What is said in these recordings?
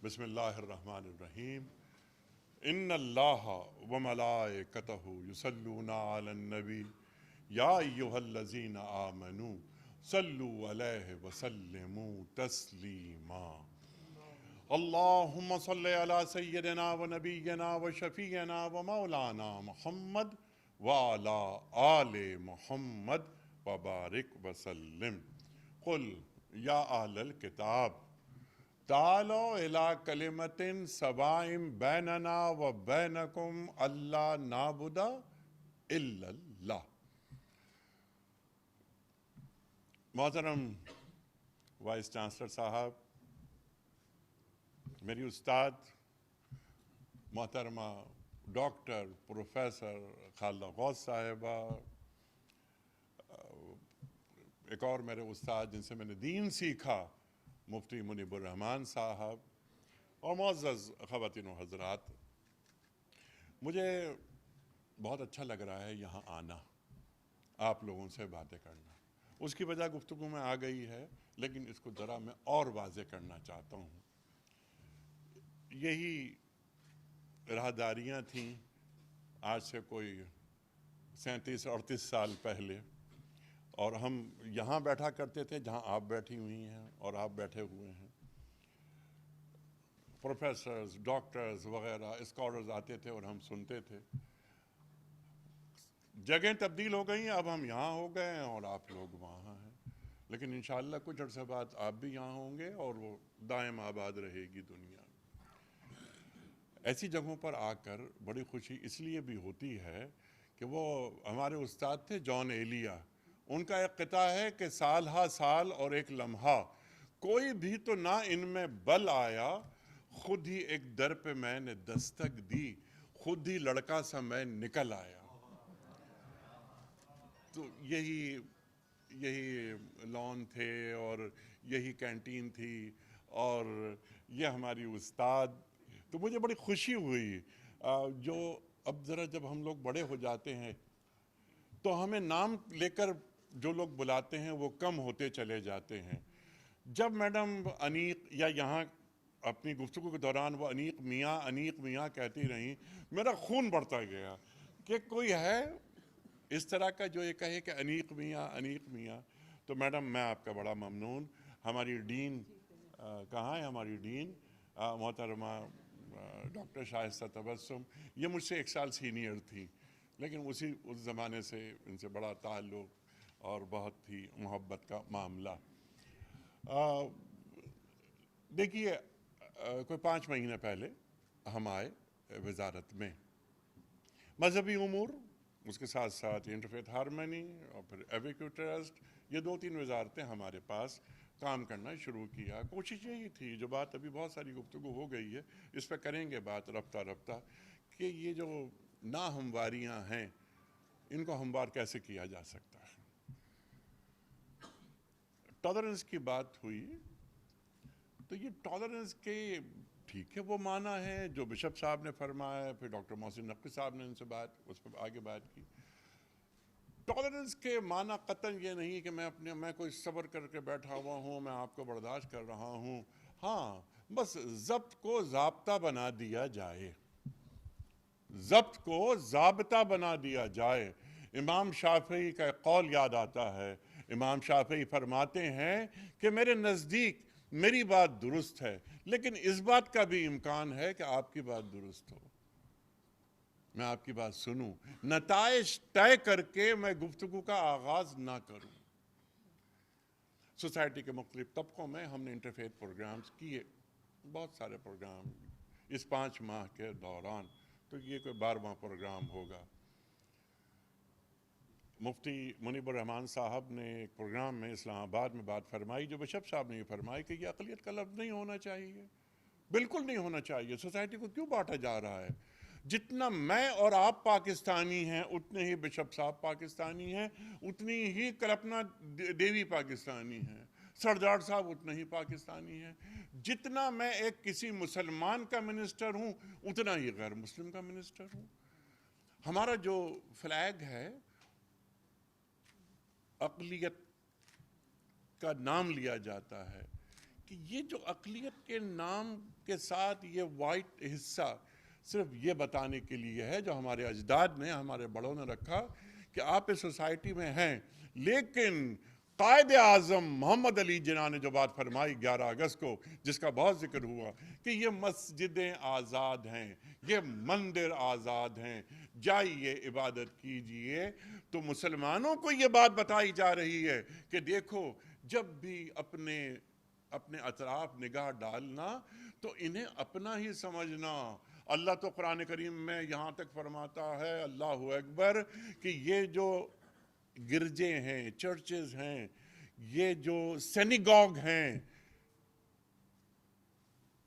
بسم اللہ الرحمن الرحیم ان اللہ وملائکتہ یصلون علی النبی یا ایہا الذین آمنوا صلوا علیہ وسلموا تسلیما اللہم صلی علی سیدنا و نبینا و شفیعنا و مولانا محمد وعلی آل محمد وبارک وسلم قل یا اہل الکتاب تعالوا الى کلمۃ سواء بیننا و بینکم اللہ نعبد الا اللہ۔ محترم وائس چانسلر صاحب، میری استاد محترمہ ڈاکٹر پروفیسر خالدہ غوث صاحبہ، ایک اور میرے استاد جن سے میں نے دین سیکھا مفتی منیب الرحمان صاحب، اور معزز خواتین و حضرات، مجھے بہت اچھا لگ رہا ہے یہاں آنا، آپ لوگوں سے باتیں کرنا۔ اس کی وجہ گفتگو میں آ گئی ہے، لیکن اس کو ذرا میں اور واضح کرنا چاہتا ہوں۔ یہی راہداریاں تھیں آج سے کوئی 37-38 سال پہلے، اور ہم یہاں بیٹھا کرتے تھے جہاں آپ بیٹھی ہوئی ہیں اور آپ بیٹھے ہوئے ہیں۔ پروفیسرز، ڈاکٹرز وغیرہ اسکالرز آتے تھے اور ہم سنتے تھے۔ جگہیں تبدیل ہو گئی ہیں، اب ہم یہاں ہو گئے ہیں اور آپ لوگ وہاں ہیں، لیکن انشاءاللہ کچھ عرصے بعد آپ بھی یہاں ہوں گے اور وہ دائم آباد رہے گی دنیا۔ ایسی جگہوں پر آ کر بڑی خوشی اس لیے بھی ہوتی ہے کہ وہ ہمارے استاد تھے جان ایلیا، ان کا ایک قطعہ ہے کہ سال ہا سال اور ایک لمحہ، کوئی بھی تو نہ ان میں بل آیا، خود ہی ایک در پہ میں نے دستک دی، خود ہی لڑکا سا میں نکل آیا۔ تو یہی لان تھے اور یہی کینٹین تھی اور یہ ہماری استاد۔ تو مجھے بڑی خوشی ہوئی جو اب ذرا جب ہم لوگ بڑے ہو جاتے ہیں تو ہمیں نام لے کر جو لوگ بلاتے ہیں وہ کم ہوتے چلے جاتے ہیں۔ جب میڈم انیق یا یہاں اپنی گفتگو کے دوران وہ انیق میاں کہتی رہیں، میرا خون بڑھتا گیا کہ کوئی ہے اس طرح کا جو یہ کہے کہ انیق میاں۔ تو میڈم میں آپ کا بڑا ممنون۔ ہماری ڈین کہاں ہے؟ ہماری ڈین محترمہ ڈاکٹر شائستہ تبسم، یہ مجھ سے 1 سال سینئر تھی، لیکن اس زمانے سے ان سے بڑا تعلق اور بہت ہی محبت کا معاملہ۔ دیکھیے، کوئی 5 مہینے پہلے ہم آئے وزارت میں مذہبی امور، اس کے ساتھ ساتھ انٹرفیتھ ہارمنی اور پھر ایویکیو ٹرسٹ، یہ 2-3 وزارتیں ہمارے پاس کام کرنا شروع کیا۔ کوشش یہی تھی، جو بات ابھی بہت ساری گفتگو ہو گئی ہے اس پہ کریں گے بات رفتہ کہ یہ جو ناہمواریاں ہیں ان کو ہموار کیسے کیا جا سکتا ہے۔ ٹالرنس کی بات ہوئی تو یہ ٹالرنس کے ٹھیک ہے وہ معنی ہے جو بشپ صاحب نے فرمایا، پھر ڈاکٹر محسن نقوی صاحب نے ان سے اس پر آگے بات کی۔ ٹالرنس کے معنی قطعاً یہ نہیں کہ میں کوئی صبر کر کے بیٹھا ہوا ہوں، میں آپ کو برداشت کر رہا ہوں۔ ہاں، بس ضبط کو ضابطہ بنا دیا جائے، ضبط کو ضابطہ بنا دیا جائے۔ امام شافعی کا ایک قول یاد آتا ہے۔ امام شافعی فرماتے ہیں کہ میرے نزدیک میری بات درست ہے، لیکن اس بات کا بھی امکان ہے کہ آپ کی بات درست ہو، میں آپ کی بات سنوں، نتائج طے کر کے میں گفتگو کا آغاز نہ کروں۔ سوسائٹی کے مختلف طبقوں میں ہم نے انٹرفیتھ پروگرامز کیے، بہت سارے پروگرام اس 5 ماہ کے دوران، تو یہ کوئی 12واں پروگرام ہوگا۔ مفتی منیب الرحمان صاحب نے ایک پروگرام میں اسلام آباد میں بات فرمائی جو بشپ صاحب نے یہ فرمائی کہ یہ اقلیت کا لفظ نہیں ہونا چاہیے، بالکل نہیں ہونا چاہیے۔ سوسائٹی کو کیوں بانٹا جا رہا ہے؟ جتنا میں اور آپ پاکستانی ہیں اتنے ہی بشپ صاحب پاکستانی ہیں، اتنی ہی کلپنا دیوی پاکستانی ہیں، سردار صاحب اتنے ہی پاکستانی ہیں۔ جتنا میں ایک کسی مسلمان کا منسٹر ہوں اتنا ہی غیر مسلم کا منسٹر ہوں۔ ہمارا جو فلیگ ہے اقلیت کا نام لیا جاتا ہے کہ یہ جو اقلیت کے نام کے ساتھ یہ وائٹ حصہ صرف یہ بتانے کے لیے ہے جو ہمارے اجداد نے ہمارے بڑوں نے رکھا کہ آپ اس سوسائٹی میں ہیں، لیکن قائد اعظم محمد علی جناح نے جو بات فرمائی 11 اگست کو، جس کا بہت ذکر ہوا کہ یہ مسجدیں آزاد ہیں، یہ مندر آزاد ہیں، جائیے عبادت کیجئے، تو مسلمانوں کو یہ بات بتائی جا رہی ہے کہ دیکھو جب بھی اپنے اطراف نگاہ ڈالنا تو انہیں اپنا ہی سمجھنا۔ اللہ تو قرآن کریم میں یہاں تک فرماتا ہے، اللہ اکبر، کہ یہ جو گرجے ہیں، چرچز ہیں، یہ جو سینیگوگ ہیں،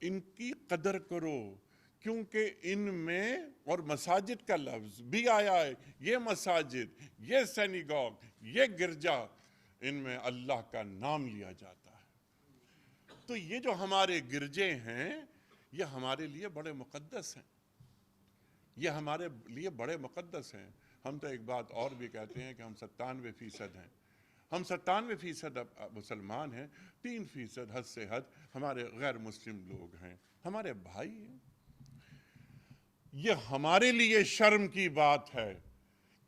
ان کی قدر کرو، کیونکہ ان میں، اور مساجد کا لفظ بھی آیا ہے، یہ مساجد، یہ سینیگوگ، یہ گرجا، ان میں اللہ کا نام لیا جاتا ہے۔ تو یہ جو ہمارے گرجے ہیں یہ ہمارے لیے بڑے مقدس ہیں، یہ ہمارے لیے بڑے مقدس ہیں۔ ہم تو ایک بات اور بھی کہتے ہیں کہ ہم 97% ہیں، ہم 97% مسلمان ہیں، 3% حد سے حد ہمارے غیر مسلم لوگ ہیں، ہمارے بھائی ہیں۔ یہ ہمارے لیے شرم کی بات ہے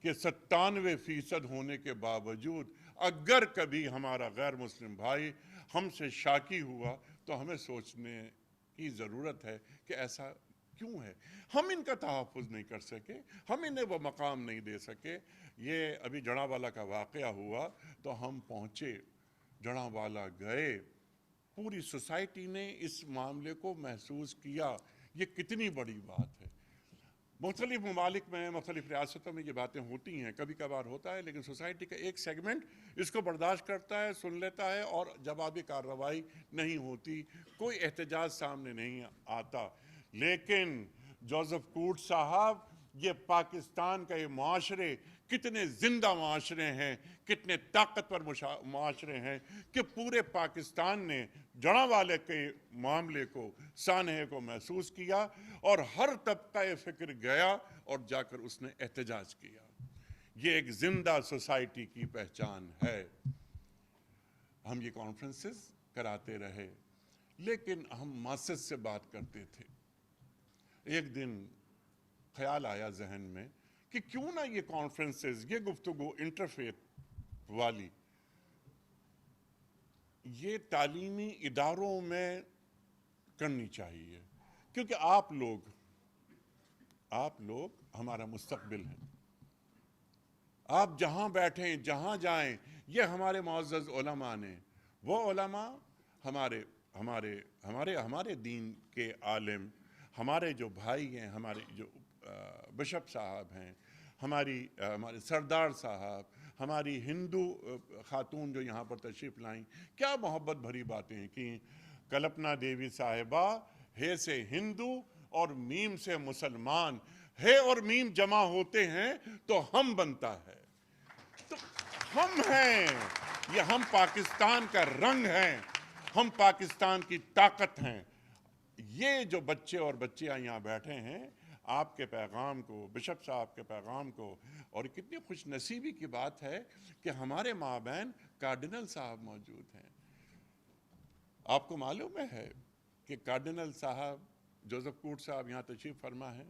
کہ 97% ہونے کے باوجود اگر کبھی ہمارا غیر مسلم بھائی ہم سے شاکی ہوا تو ہمیں سوچنے کی ضرورت ہے کہ ایسا کیوں ہے۔ ہم ان کا تحفظ نہیں کر سکے، ہم انہیں وہ مقام نہیں دے سکے۔ یہ ابھی جڑاوالا کا واقعہ ہوا تو ہم پہنچے، جڑاوالا گئے، پوری سوسائٹی نے اس معاملے کو محسوس کیا۔ یہ کتنی بڑی بات ہے۔ مختلف ممالک میں، مختلف ریاستوں میں یہ باتیں ہوتی ہیں، کبھی کبھار ہوتا ہے، لیکن سوسائٹی کا ایک سیگمنٹ اس کو برداشت کرتا ہے، سن لیتا ہے، اور جوابی کارروائی نہیں ہوتی، کوئی احتجاج سامنے نہیں آتا۔ لیکن جوزف کوٹ صاحب، یہ پاکستان کا یہ معاشرے کتنے زندہ معاشرے ہیں، کتنے طاقتور معاشرے ہیں کہ پورے پاکستان نے جڑاوالے کے معاملے کو، سانحے کو محسوس کیا، اور ہر طبقہ فکر گیا اور جا کر اس نے احتجاج کیا۔ یہ ایک زندہ سوسائٹی کی پہچان ہے۔ ہم یہ کانفرنسز کراتے رہے، لیکن ہم ماسس سے بات کرتے تھے۔ ایک دن خیال آیا ذہن میں کہ کیوں نہ یہ کانفرنسز، یہ گفتگو انٹرفیتھ والی، یہ تعلیمی اداروں میں کرنی چاہیے، کیونکہ آپ لوگ ہمارا مستقبل ہیں۔ آپ جہاں بیٹھیں، جہاں جائیں، یہ ہمارے معزز علماء نے، وہ علماء ہمارے دین کے عالم، ہمارے جو بھائی ہیں، ہمارے جو بشپ صاحب ہیں، ہمارے سردار صاحب، ہماری ہندو خاتون جو یہاں پر تشریف لائیں، کیا محبت بھری باتیں کیں۔ کلپنا دیوی صاحبہ، ہے سے ہندو اور میم سے مسلمان، ہے اور میم جمع ہوتے ہیں تو ہم بنتا ہے۔ تو ہم ہیں، یہ ہم پاکستان کا رنگ ہیں، ہم پاکستان کی طاقت ہیں۔ یہ جو بچے اور بچیاں یہاں بیٹھے ہیں، آپ کے پیغام کو، بشپ صاحب کے پیغام کو، اور کتنی خوش نصیبی کی بات ہے کہ ہمارے مابین کارڈنل صاحب موجود ہیں۔ آپ کو معلوم ہے کہ کارڈنل صاحب جوزف کوٹ صاحب یہاں تشریف فرما ہے،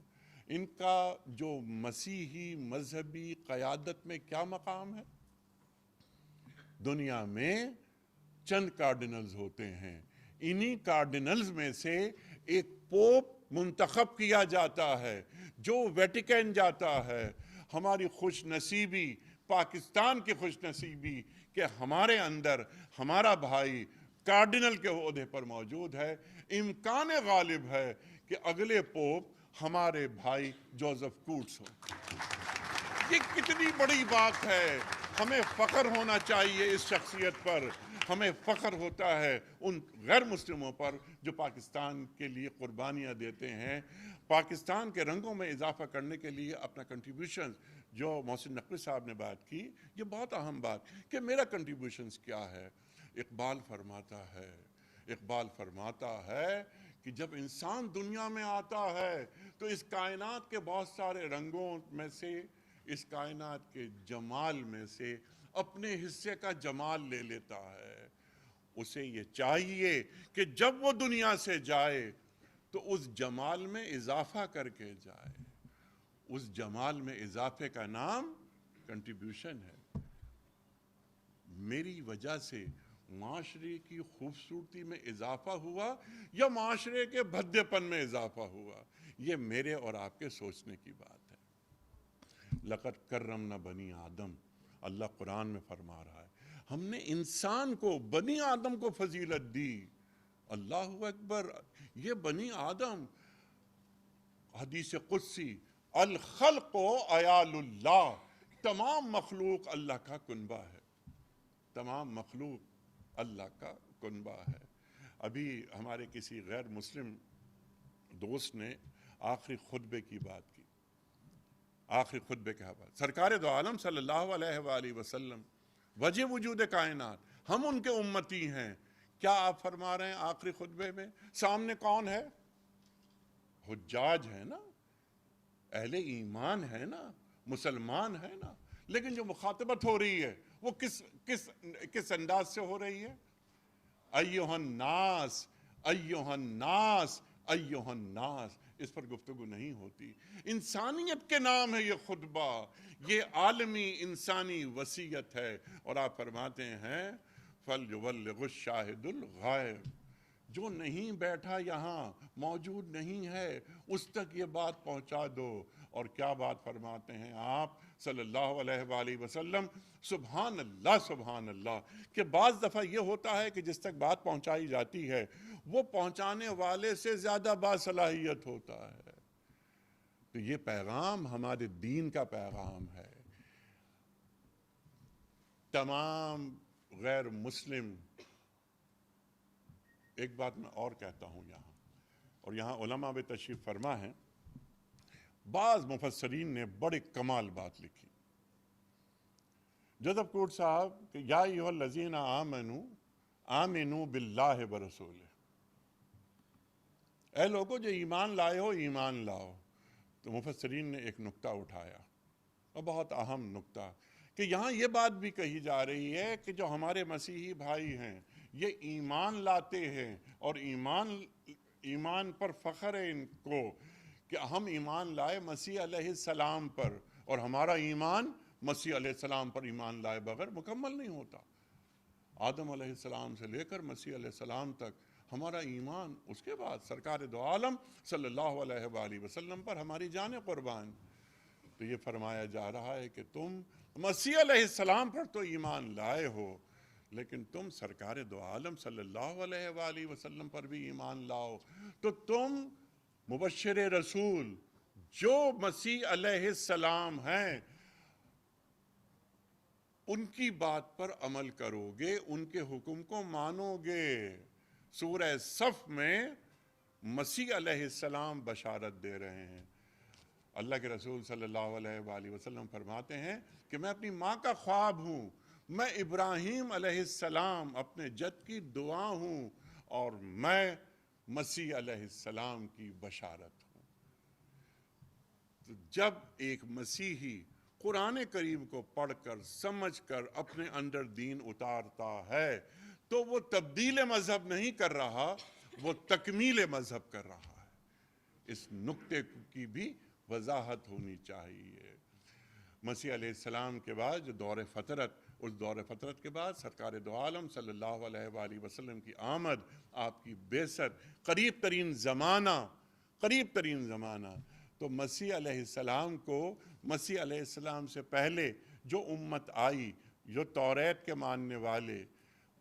ان کا جو مسیحی مذہبی قیادت میں کیا مقام ہے؟ دنیا میں چند کارڈنلز ہوتے ہیں، انہی کارڈنلز میں سے ایک پوپ منتخب کیا جاتا ہے جو ویٹیکن جاتا ہے۔ ہماری خوش نصیبی، پاکستان کی خوش نصیبی کہ ہمارے اندر ہمارا بھائی کارڈنل کے عہدے پر موجود ہے۔ امکان غالب ہے کہ اگلے پوپ ہمارے بھائی جوزف کوٹس ہو۔ یہ کتنی بڑی بات ہے، ہمیں فخر ہونا چاہیے اس شخصیت پر۔ ہمیں فخر ہوتا ہے ان غیر مسلموں پر جو پاکستان کے لیے قربانیاں دیتے ہیں، پاکستان کے رنگوں میں اضافہ کرنے کے لیے اپنا کنٹریبیوشن۔ جو محسن نقوی صاحب نے بات کی، یہ بہت اہم بات کہ میرا کنٹریبیوشنز کیا ہے۔ اقبال فرماتا ہے کہ جب انسان دنیا میں آتا ہے تو اس کائنات کے بہت سارے رنگوں میں سے، اس کائنات کے جمال میں سے اپنے حصے کا جمال لے لیتا ہے۔ اسے یہ چاہیے کہ جب وہ دنیا سے جائے تو اس جمال میں اضافہ کر کے جائے. اس جمال میں اضافے کا نام کنٹریبیوشن ہے. میری وجہ سے معاشرے کی خوبصورتی میں اضافہ ہوا یا معاشرے کے بھدے پن میں اضافہ ہوا، یہ میرے اور آپ کے سوچنے کی بات ہے. لقد کرمنا بنی آدم، اللہ قرآن میں فرما رہا ہے ہم نے انسان کو، بنی آدم کو فضیلت دی. اللہ اکبر. یہ بنی آدم، حدیث قدسی، الخلق عیال اللہ، تمام مخلوق اللہ کا کنبہ ہے. تمام مخلوق اللہ کا کنبہ ہے. ابھی ہمارے کسی غیر مسلم دوست نے آخری خطبے کی بات کی. آخری خطبے کے بعد سرکار دو عالم صلی اللہ علیہ وآلہ وسلم وجہ وجود کائنات، ہم ان کے امتی ہیں. کیا آپ فرما رہے ہیں آخری خطبے میں؟ سامنے کون ہے؟ حجاج ہے نا، اہل ایمان ہے نا، مسلمان ہے نا. لیکن جو مخاطبت ہو رہی ہے وہ کس انداز سے ہو رہی ہے؟ ایھا الناس، ایھا الناس، ایھا الناس. اس پر گفتگو نہیں ہوتی. انسانیت کے نام ہے یہ خطبہ، یہ عالمی انسانی وصیت ہے. اور آپ فرماتے ہیں فَلْيُبَلِّغُ الشَّاهِدُ الْغَائِبَ، جو نہیں بیٹھا یہاں، موجود نہیں ہے، اس تک یہ بات پہنچا دو. اور کیا بات فرماتے ہیں آپ صلی اللہ علیہ وآلہ وسلم؟ سبحان اللہ، سبحان اللہ. کہ بعض دفعہ یہ ہوتا ہے کہ جس تک بات پہنچائی جاتی ہے وہ پہنچانے والے سے زیادہ باصلاحیت ہوتا ہے. تو یہ پیغام ہمارے دین کا پیغام ہے. تمام غیر مسلم، ایک بات میں اور کہتا ہوں یہاں، اور یہاں علماء بھی تشریف فرما ہیں، بعض مفسرین نے بڑے کمال بات لکھی. جدب کوٹ صاحب کہ یا ایھا الذین آمنوا آمنوا باللہ ورسولہ، اے لوگوں جو ایمان لائے ہو ایمان لاؤ. تو مفسرین نے ایک نقطہ اٹھایا، اور بہت اہم نقطہ، کہ یہاں یہ بات بھی کہی جا رہی ہے کہ جو ہمارے مسیحی بھائی ہیں یہ ایمان لاتے ہیں، اور ایمان پر فخر ہے ان کو کہ ہم ایمان لائے مسیح علیہ السلام پر، اور ہمارا ایمان مسیح علیہ السلام پر ایمان لائے بغیر مکمل نہیں ہوتا. آدم علیہ السلام سے لے کر مسیح علیہ السلام تک ہمارا ایمان، اس کے بعد سرکار دو عالم صلی اللہ علیہ وآلہ وسلم پر ہماری جانیں قربان. تو یہ فرمایا جا رہا ہے کہ تم مسیح علیہ السلام پر تو ایمان لائے ہو، لیکن تم سرکار دو عالم صلی اللہ علیہ وآلہ وسلم پر بھی ایمان لاؤ. تو تم مبشر رسول جو مسیح علیہ السلام ہیں ان کی بات پر عمل کرو گے، ان کے حکم کو مانو گے. سورہ صف میں مسیح علیہ السلام بشارت دے رہے ہیں. اللہ کے رسول صلی اللہ علیہ وآلہ وسلم فرماتے ہیں کہ میں اپنی ماں کا خواب ہوں، میں ابراہیم علیہ السلام اپنے جد کی دعا ہوں، اور میں مسیح علیہ السلام کی بشارت ہوں. تو جب ایک مسیحی قرآن کریم کو پڑھ کر سمجھ کر اپنے اندر دین اتارتا ہے تو وہ تبدیل مذہب نہیں کر رہا، وہ تکمیل مذہب کر رہا ہے. اس نقطے کی بھی وضاحت ہونی چاہیے. مسیح علیہ السلام کے بعد جو دور فترت، اس دور فترت کے بعد سرکار دو عالم صلی اللہ علیہ وآلہ وسلم کی آمد، آپ کی بعثت، قریب ترین زمانہ. تو مسیح علیہ السلام کو، مسیح علیہ السلام سے پہلے جو امت آئی، جو توریت کے ماننے والے،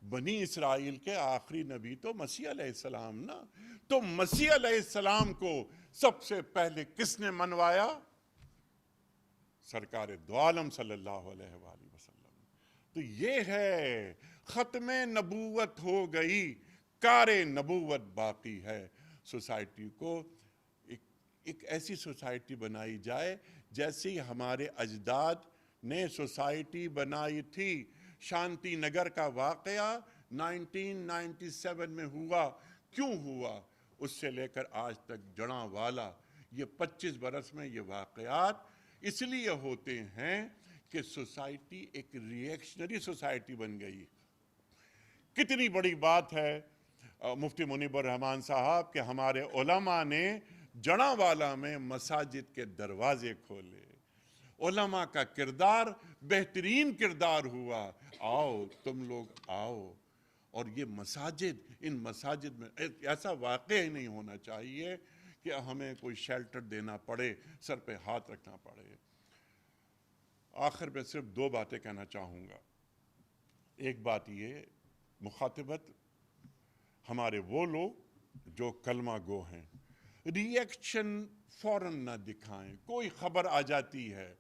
بنی اسرائیل کے آخری نبی تو مسیح علیہ السلام نا. تو مسیح علیہ السلام کو سب سے پہلے کس نے منوایا؟ سرکار دو عالم صلی اللہ علیہ وآلہ وسلم. تو یہ ہے ختم نبوت ہو گئی، کار نبوت باقی ہے. سوسائٹی کو ایک ایسی سوسائٹی بنائی جائے جیسی ہمارے اجداد نے سوسائٹی بنائی تھی. شانتی نگر کا واقعہ 1997 میں ہوا. کیوں ہوا؟ اس سے لے کر آج تک جڑاں والا یہ 25 برس میں یہ واقعات اس لیے ہوتے ہیں کہ سوسائٹی ایک ری ایکشنری سوسائٹی بن گئی. کتنی بڑی بات ہے مفتی منیب الرحمان صاحب کہ ہمارے علماء نے جڑاوالا میں مساجد کے دروازے کھولے. علماء کا کردار بہترین کردار ہوا. آؤ تم لوگ آؤ. اور یہ مساجد، ان مساجد میں ایسا واقع ہی نہیں ہونا چاہیے کہ ہمیں کوئی شیلٹر دینا پڑے، سر پہ ہاتھ رکھنا پڑے. آخر میں صرف 2 باتیں کہنا چاہوں گا. ایک بات یہ، مخاطبت ہمارے وہ لوگ جو کلمہ گو ہیں، ری ایکشن فوراً نہ دکھائیں. کوئی خبر آ جاتی ہے،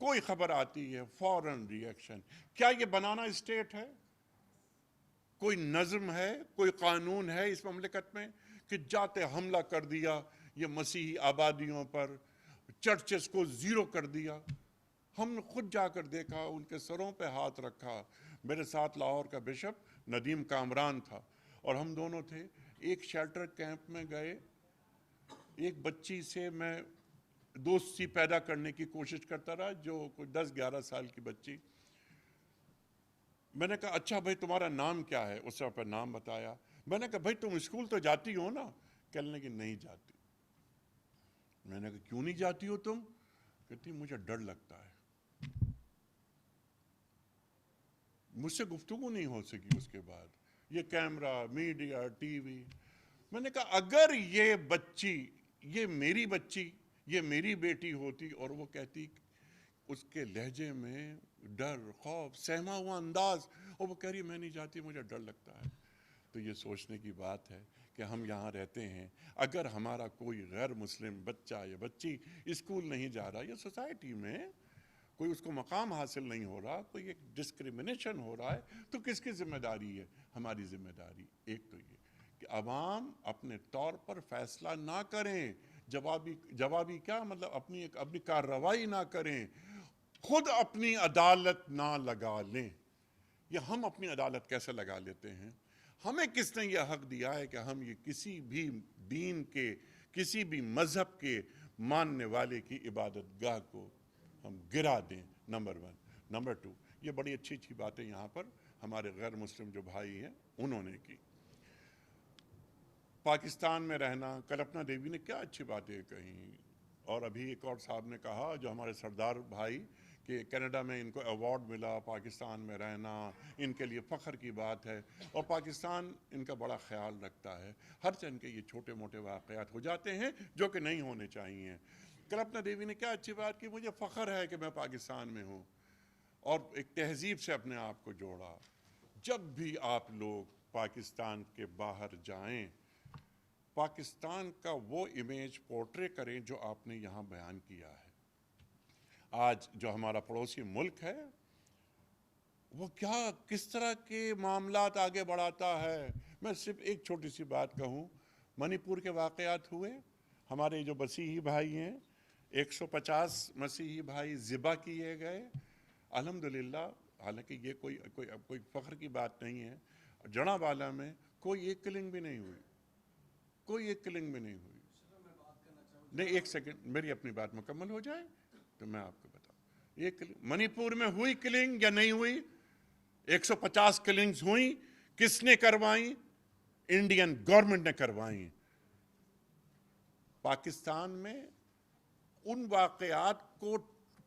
کوئی خبر آتی ہے، فوراً ری ایکشن. کیا یہ بنانا اسٹیٹ ہے؟ کوئی نظم ہے، کوئی قانون ہے اس مملکت میں کہ جاتے حملہ کر دیا یہ مسیحی آبادیوں پر، چرچز کو زیرو کر دیا؟ ہم نے خود جا کر دیکھا، ان کے سروں پہ ہاتھ رکھا. میرے ساتھ لاہور کا بشپ ندیم کامران تھا اور ہم دونوں تھے. ایک شیلٹر کیمپ میں گئے، ایک بچی سے میں دوستی پیدا کرنے کی کوشش کرتا رہا، جو کوئی 10-11 سال کی بچی. میں نے کہا اچھا بھائی تمہارا نام کیا ہے؟ اس نے اپنا نام بتایا. میں نے کہا بھائی تم اسکول تو جاتی ہو نا؟ کہنے لگی نہیں جاتی. میں نے کہا کیوں نہیں جاتی ہو تم؟ کہتی مجھے ڈر لگتا ہے. مجھ سے گفتگو نہیں ہو سکی اس کے بعد. یہ کیمرہ، میڈیا، ٹی وی. میں نے کہا اگر یہ بچی، یہ میری بچی، یہ میری بیٹی ہوتی اور وہ کہتی، اس کے لہجے میں ڈر، خوف، سہما ہوا انداز، اور وہ کہہ رہی میں نہیں جاتی مجھے ڈر لگتا ہے. تو یہ سوچنے کی بات ہے کہ ہم یہاں رہتے ہیں، اگر ہمارا کوئی غیر مسلم بچہ یا بچی اسکول نہیں جا رہا یا سوسائٹی میں کوئی اس کو مقام حاصل نہیں ہو رہا، کوئی ایک ڈسکریمنیشن ہو رہا ہے، تو کس کی ذمہ داری ہے؟ ہماری ذمہ داری ایک تو یہ کہ عوام اپنے طور پر فیصلہ نہ کریں، جوابی کیا مطلب اپنی کارروائی نہ کریں، خود اپنی عدالت نہ لگا لیں. یہ ہم اپنی عدالت کیسے لگا لیتے ہیں؟ ہمیں کس نے یہ حق دیا ہے کہ ہم یہ کسی بھی دین کے، کسی بھی مذہب کے ماننے والے کی عبادت گاہ کو ہم گرا دیں؟ نمبر 1. نمبر 2، یہ بڑی اچھی اچھی باتیں یہاں پر ہمارے غیر مسلم جو بھائی ہیں انہوں نے کی. پاکستان میں رہنا، کلپنا دیوی نے کیا اچھی باتیں کہیں. اور ابھی ایک اور صاحب نے کہا جو ہمارے سردار بھائی، کہ کینیڈا میں ان کو ایوارڈ ملا، پاکستان میں رہنا ان کے لیے فخر کی بات ہے، اور پاکستان ان کا بڑا خیال رکھتا ہے. ہر چند کے یہ چھوٹے موٹے واقعات ہو جاتے ہیں جو کہ نہیں ہونے چاہیے. کلپنا دیوی نے کیا اچھی بات کی، مجھے فخر ہے کہ میں پاکستان میں ہوں، اور ایک تہذیب سے اپنے آپ کو جوڑا. جب بھی آپ لوگ پاکستان کے باہر جائیں، پاکستان کا وہ امیج پورٹرے کریں جو آپ نے یہاں بیان کیا ہے. آج جو ہمارا پڑوسی ملک ہے وہ کس طرح کے معاملات آگے بڑھاتا ہے. میں صرف ایک چھوٹی سی بات کہوں، منی پور کے واقعات ہوئے، ہمارے جو مسیحی بھائی ہیں 150 مسیحی بھائی ذبح کیے گئے. الحمدللہ، حالانکہ یہ کوئی فخر کی بات نہیں ہے، جڑاوالا میں کوئی ایک کلنگ بھی نہیں ہوئی، کوئی ایک کلنگ بھی نہیں ہوئی. نہیں ایک سیکنڈ، میری اپنی بات مکمل ہو جائے تو میں آپ کو بتاؤں. منی پور میں ہوئی کلنگ یا نہیں ہوئی؟ 150 کلنگز ہوئیں. کس نے کروائیں؟ انڈین گورنمنٹ نے کروائیں. پاکستان میں ان واقعات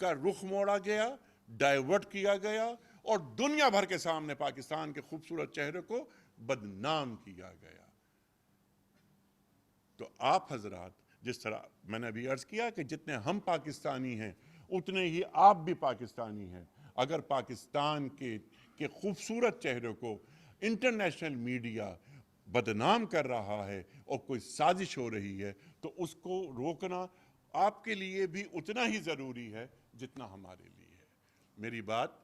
کا رخ موڑا گیا، ڈائیورٹ کیا گیا، اور دنیا بھر کے سامنے پاکستان کے خوبصورت چہرے کو بدنام کیا گیا. تو آپ حضرات، جس طرح میں نے ابھی عرض کیا کہ جتنے ہم پاکستانی ہیں اتنے ہی آپ بھی پاکستانی ہیں. اگر پاکستان کے خوبصورت چہرے کو انٹرنیشنل میڈیا بدنام کر رہا ہے اور کوئی سازش ہو رہی ہے تو اس کو روکنا آپ کے لیے بھی اتنا ہی ضروری ہے جتنا ہمارے لیے ہے. میری بات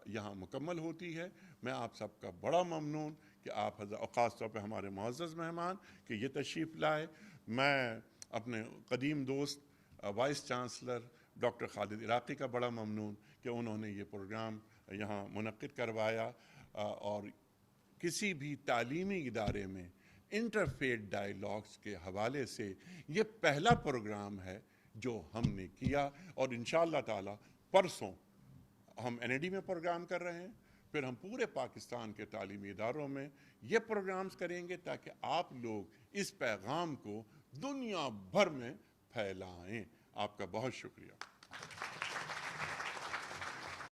یہاں مکمل ہوتی ہے. میں آپ سب کا بڑا ممنون کہ آپ اور خاص طور پہ ہمارے معزز مہمان کہ یہ تشریف لائے. میں اپنے قدیم دوست وائس چانسلر ڈاکٹر خالد عراقی کا بڑا ممنون کہ انہوں نے یہ پروگرام یہاں منعقد کروایا. اور کسی بھی تعلیمی ادارے میں انٹرفیتھ ڈائیلاگز کے حوالے سے یہ پہلا پروگرام ہے جو ہم نے کیا. اور انشاءاللہ تعالی پرسوں ہم NAD میں پروگرام کر رہے ہیں، پھر ہم پورے پاکستان کے تعلیمی اداروں میں یہ پروگرامز کریں گے تاکہ آپ لوگ اس پیغام کو دنیا بھر میں پھیلائیں۔ آپ کا بہت شکریہ۔